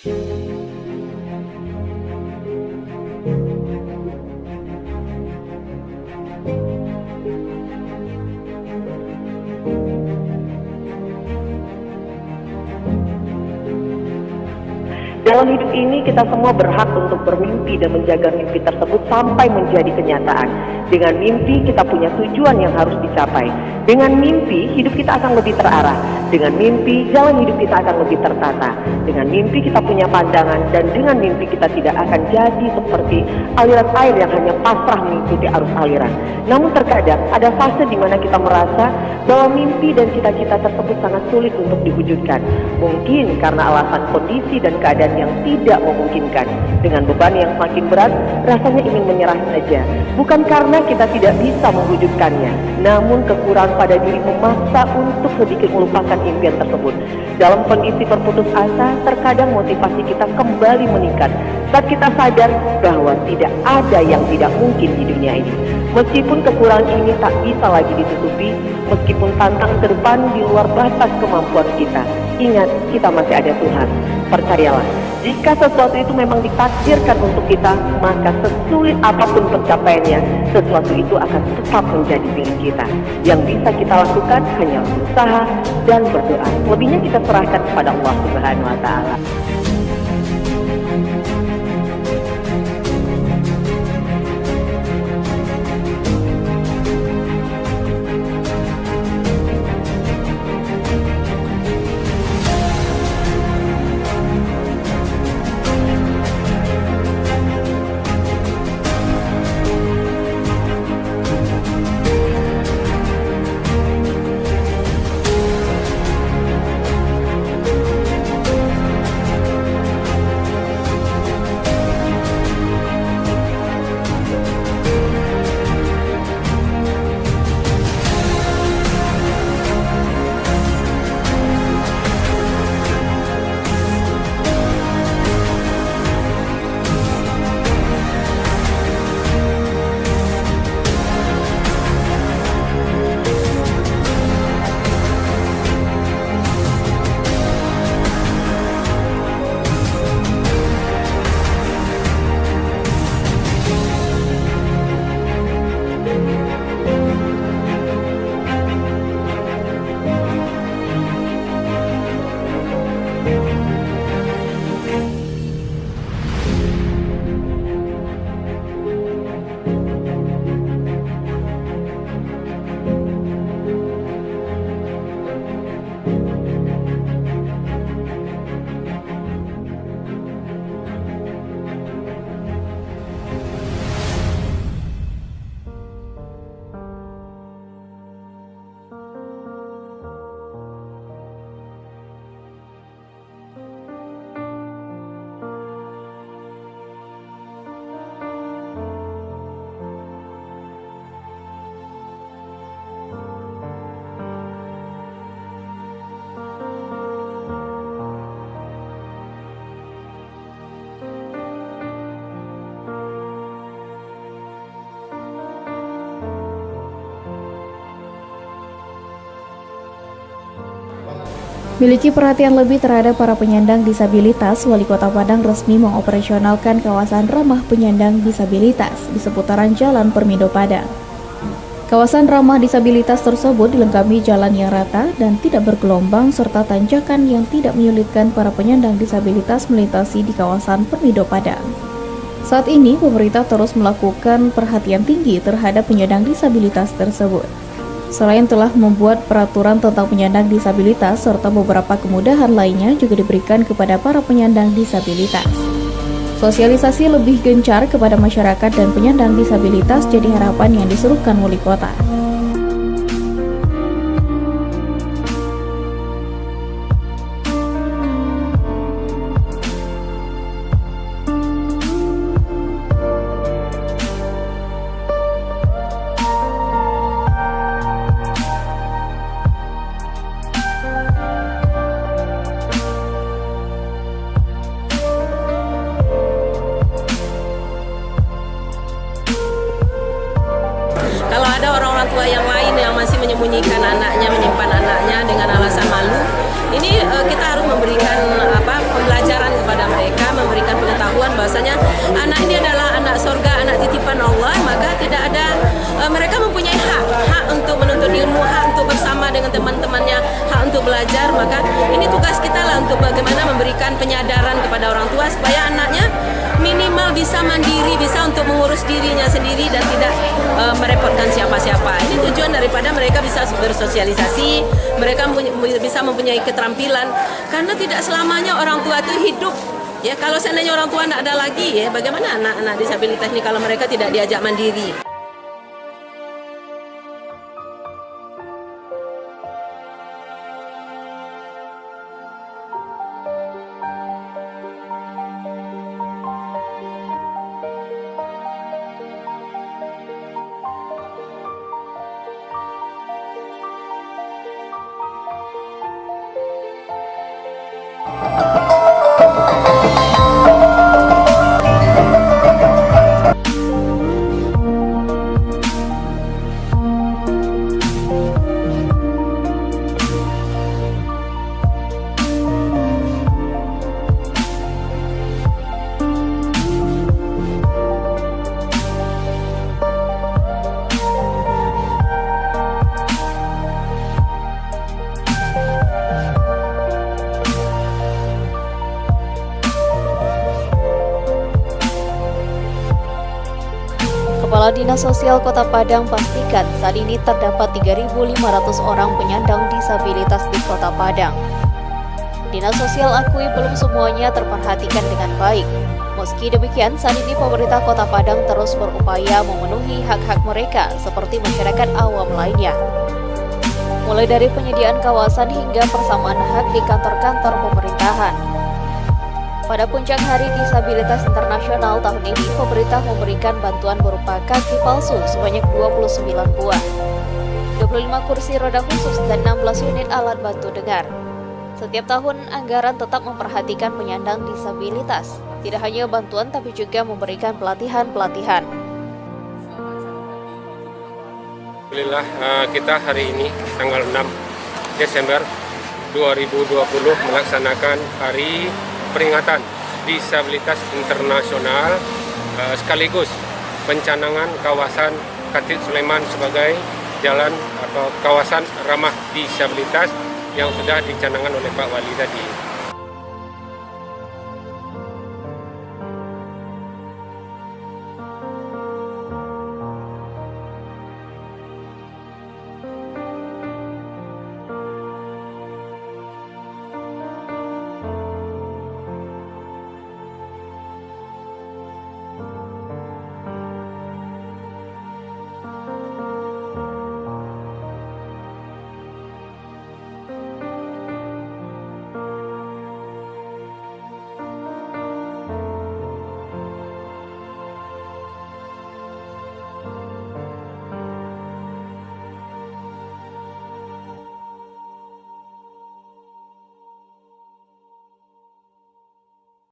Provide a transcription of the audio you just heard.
Dalam hidup ini kita semua berhak untuk bermimpi dan menjaga mimpi tersebut sampai menjadi kenyataan. Dengan mimpi kita punya tujuan yang harus dicapai. Dengan mimpi hidup kita akan lebih terarah. Dengan mimpi jalan hidup kita akan lebih tertata. Dengan mimpi kita punya pandangan, dan dengan mimpi kita tidak akan jadi seperti aliran air yang hanya pasrah mengikuti arus aliran. Namun terkadang ada fase di mana kita merasa bahwa mimpi dan cita-cita tersebut sangat sulit untuk diwujudkan. Mungkin karena alasan kondisi dan keadaan yang tidak memungkinkan. Dengan beban yang semakin berat, rasanya ingin menyerah saja. Bukan karena kita tidak bisa mewujudkannya, namun kekurangan pada diri memaksa untuk sedikit melupakan impian tersebut. Dalam kondisi berputus asa, terkadang motivasi kita kembali meningkat saat kita sadar bahwa tidak ada yang tidak mungkin di dunia ini. Meskipun kekurangan ini tak bisa lagi ditutupi, meskipun tantangan ke depan di luar batas kemampuan kita, ingat, kita masih ada Tuhan. Percayalah, jika sesuatu itu memang ditakdirkan untuk kita, maka sesulit apapun pencapaiannya, sesuatu itu akan tetap menjadi milik kita. Yang bisa kita lakukan hanya berusaha dan berdoa. Lebihnya kita serahkan kepada Allah Subhanahu wa Ta'ala. Miliki perhatian lebih terhadap para penyandang disabilitas, Wali Kota Padang resmi mengoperasionalkan kawasan ramah penyandang disabilitas di seputaran Jalan Permindo Padang. Kawasan ramah disabilitas tersebut dilengkapi jalan yang rata dan tidak bergelombang serta tanjakan yang tidak menyulitkan para penyandang disabilitas melintasi di kawasan Permindo Padang. Saat ini, pemerintah terus melakukan perhatian tinggi terhadap penyandang disabilitas tersebut. Selain telah membuat peraturan tentang penyandang disabilitas serta beberapa kemudahan lainnya juga diberikan kepada para penyandang disabilitas. Sosialisasi lebih gencar kepada masyarakat dan penyandang disabilitas jadi harapan yang disuruhkan Wali Kota. Kalau ada orang-orang tua yang lain yang masih menyembunyikan anaknya, menyimpan anaknya dengan alasan malu, ini kita harus memberikan pembelajaran kepada mereka. memberikan penyadaran kepada orang tua supaya anaknya minimal bisa mandiri, bisa untuk mengurus dirinya sendiri dan tidak merepotkan siapa-siapa. Ini tujuan daripada mereka bisa bersosialisasi, mereka bisa mempunyai keterampilan, karena tidak selamanya orang tua itu hidup. Ya, kalau seandainya orang tua tidak ada lagi, ya bagaimana anak-anak disabilitas ini kalau mereka tidak diajak mandiri? Kepala Dinas Sosial Kota Padang pastikan saat ini terdapat 3.500 orang penyandang disabilitas di Kota Padang. Dinas Sosial akui belum semuanya terperhatikan dengan baik. Meski demikian, saat ini pemerintah Kota Padang terus berupaya memenuhi hak-hak mereka seperti masyarakat awam lainnya. Mulai dari penyediaan kawasan hingga persamaan hak di kantor-kantor pemerintahan. Pada puncak Hari Disabilitas Internasional tahun ini, pemerintah memberikan bantuan berupa kaki palsu sebanyak 29 buah, 25 kursi roda khusus, dan 16 unit alat bantu dengar. Setiap tahun, anggaran tetap memperhatikan penyandang disabilitas. Tidak hanya bantuan, tapi juga memberikan pelatihan-pelatihan. Alhamdulillah, kita hari ini, tanggal 6 Desember 2020, melaksanakan Hari Peringatan Disabilitas Internasional sekaligus pencanangan kawasan Khatib Sulaiman sebagai jalan atau kawasan ramah disabilitas yang sudah dicanangkan oleh Pak Wali tadi.